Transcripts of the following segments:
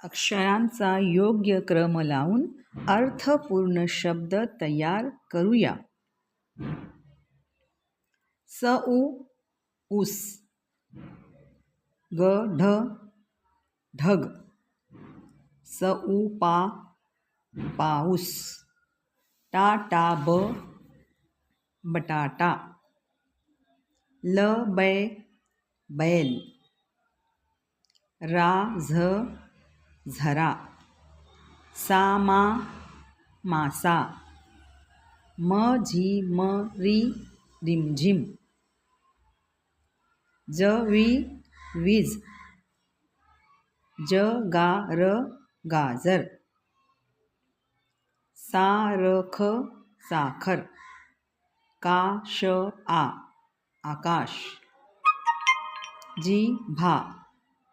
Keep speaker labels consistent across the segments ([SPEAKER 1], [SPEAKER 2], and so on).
[SPEAKER 1] अक्षरांचा योग्य क्रम लावून अर्थपूर्ण शब्द तयार करूया. उ ऊस, ढ ढग, पाऊस, बटाटा, बैल, झरा, मासा, रिमझिम, वीज, गाजर, साखर, आकाश,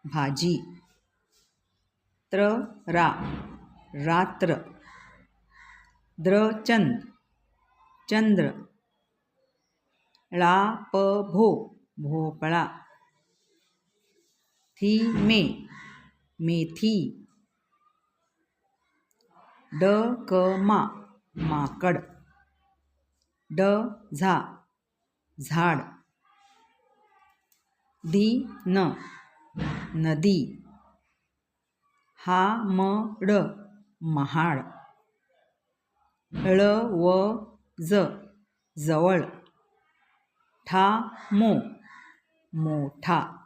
[SPEAKER 1] भाजी, रात्र, चंद्र, भोपळा, मेथी, माकड, झाड, नदी, महाड, जवळ, मोठा.